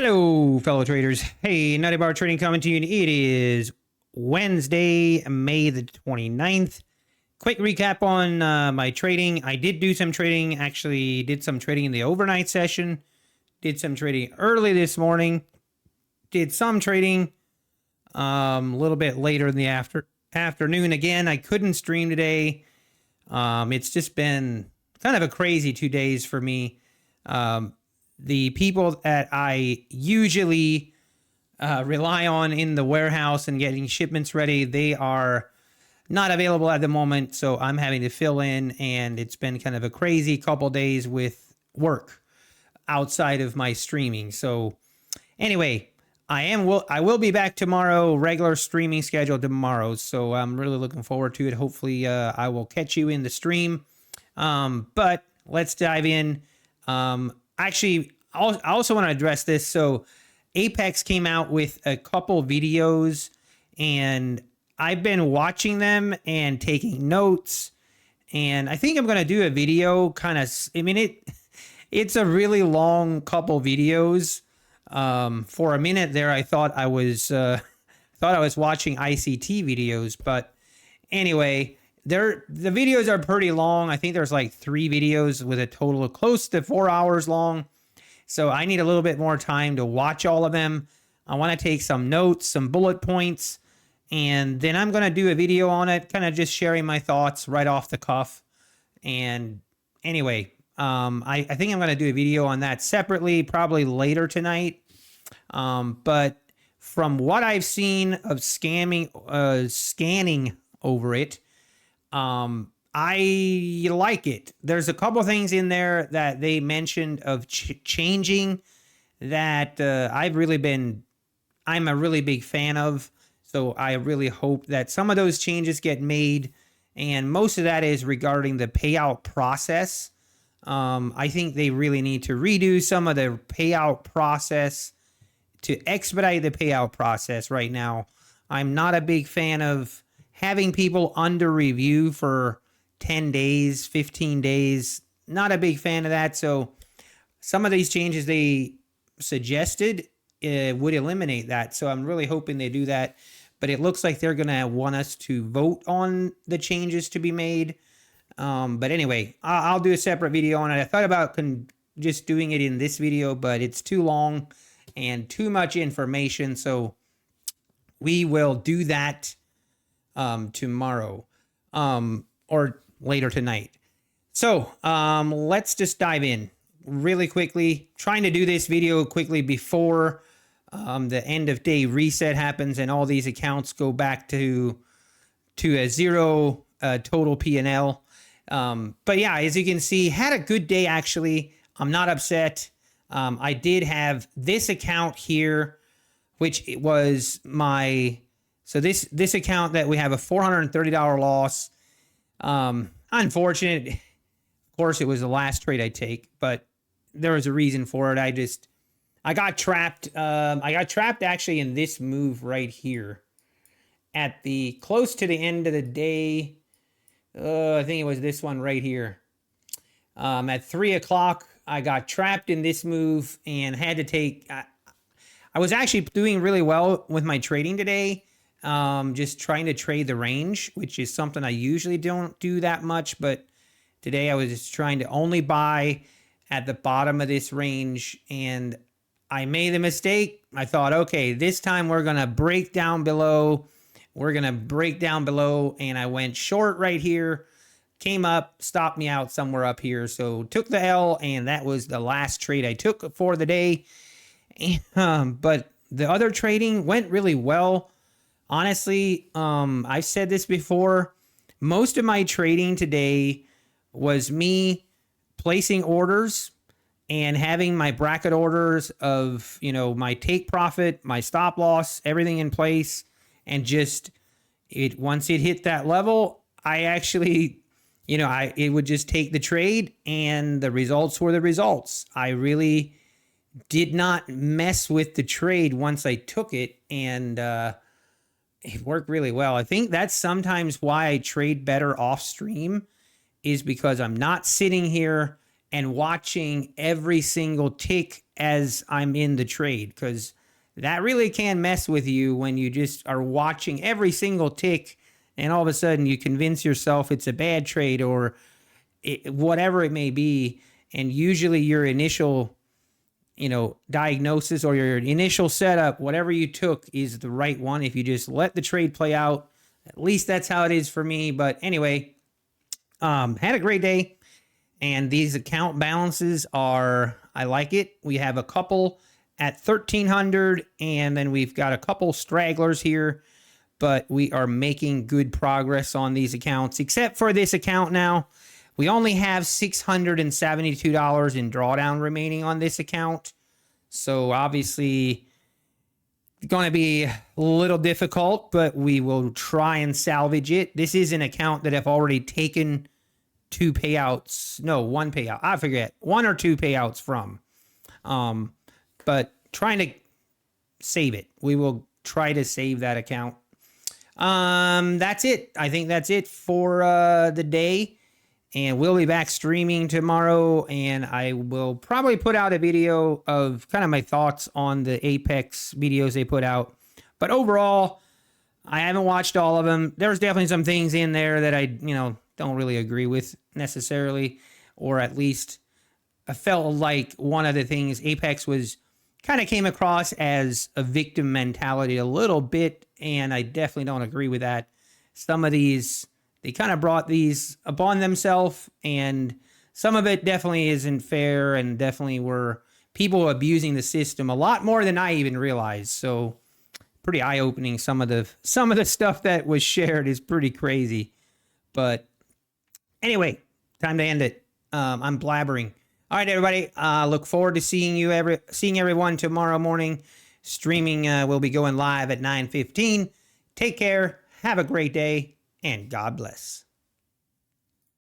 Hello, fellow traders. Hey, Nutty Bar Trading coming to you. It is Wednesday, May the 29th. Quick recap on my trading. I did do some trading, actually did some trading in the overnight session, did some trading early this morning, did some trading a little bit later in the afternoon. Again, I couldn't stream today. It's just been kind of a crazy 2 days for me. The people that I usually rely on in the warehouse and getting shipments ready, they are not available at the moment, so I'm having to fill in, and it's been kind of a crazy couple days with work outside of my streaming. So anyway, I will be back tomorrow, regular streaming schedule tomorrow, so I'm really looking forward to it. Hopefully I will catch you in the stream. But let's dive in. Actually, I also want to address this. So Apex came out with a couple videos, and I've been watching them and taking notes. And I think I'm going to do a video kind of, it's a really long couple videos. For a minute there, I thought I was watching ICT videos, but anyway, the videos are pretty long. I think there's like 3 videos with a total of close to 4 hours long. So I need a little bit more time to watch all of them. I want to take some notes, some bullet points, and then I'm going to do a video on it, kind of just sharing my thoughts right off the cuff. And anyway, I think I'm going to do a video on that separately, probably later tonight. But from what I've seen of scanning over it, I like it. There's a couple things in there that they mentioned of changing that I'm a really big fan of. So I really hope that some of those changes get made. And most of that is regarding the payout process. I think they really need to redo some of the payout process to expedite the payout process right now. I'm not a big fan of having people under review for 10 days, 15 days. Not a big fan of that. So some of these changes they suggested would eliminate that. So I'm really hoping they do that. But it looks like they're going to want us to vote on the changes to be made. But anyway, I'll do a separate video on it. I thought about just doing it in this video, but it's too long and too much information. So we will do that tomorrow or later tonight. So let's just dive in really quickly. Trying to do this video quickly before the end of day reset happens and all these accounts go back to a zero total P&L. But yeah, as you can see, had a good day actually. I'm not upset. I did have this account here, which it was so this account that we have a $430 loss. Unfortunate. Of course, it was the last trade I take, but there was a reason for it. I got trapped. I got trapped actually in this move right here at close to the end of the day. I think it was this one right here. At 3 o'clock, I got trapped in this move and had to take. I was actually doing really well with my trading today. Just trying to trade the range, which is something I usually don't do that much. But today I was just trying to only buy at the bottom of this range. And I made the mistake. I thought, okay, this time we're going to break down below. We're going to break down below. And I went short right here. Came up, stopped me out somewhere up here. So took the L, and that was the last trade I took for the day. But the other trading went really well. Honestly, I've said this before. Most of my trading today was me placing orders and having my bracket orders of, my take profit, my stop loss, everything in place. And just once it hit that level, I actually, it would just take the trade, and the results were the results. I really did not mess with the trade once I took it, and it worked really well. I think that's sometimes why I trade better off stream, is because I'm not sitting here and watching every single tick as I'm in the trade, because that really can mess with you when you just are watching every single tick and all of a sudden you convince yourself it's a bad trade or whatever it may be. And usually your initial, diagnosis or your initial setup, whatever you took is the right one. If you just let the trade play out, at least that's how it is for me. But anyway, had a great day. And these account balances I like it. We have a couple at 1,300, and then we've got a couple stragglers here, but we are making good progress on these accounts, except for this account now. We only have $672 in drawdown remaining on this account. So obviously going to be a little difficult, but we will try and salvage it. This is an account that I've already taken one payout. I forget, one or two payouts from. But trying to save it. We will try to save that account. That's it. I think that's it for the day. And we'll be back streaming tomorrow, and I will probably put out a video of kind of my thoughts on the Apex videos they put out. But overall, I haven't watched all of them. There's definitely some things in there that I, don't really agree with necessarily, or at least I felt like one of the things Apex was kind of came across as a victim mentality a little bit, and I definitely don't agree with that. Some of these, they kind of brought these upon themselves, and some of it definitely isn't fair, and definitely were people abusing the system a lot more than I even realized. So pretty eye-opening. Some of the stuff that was shared is pretty crazy. But anyway, time to end it. I'm blabbering. All right, everybody. Look forward to seeing everyone tomorrow morning. Streaming will be going live at 9:15. Take care. Have a great day, and God bless.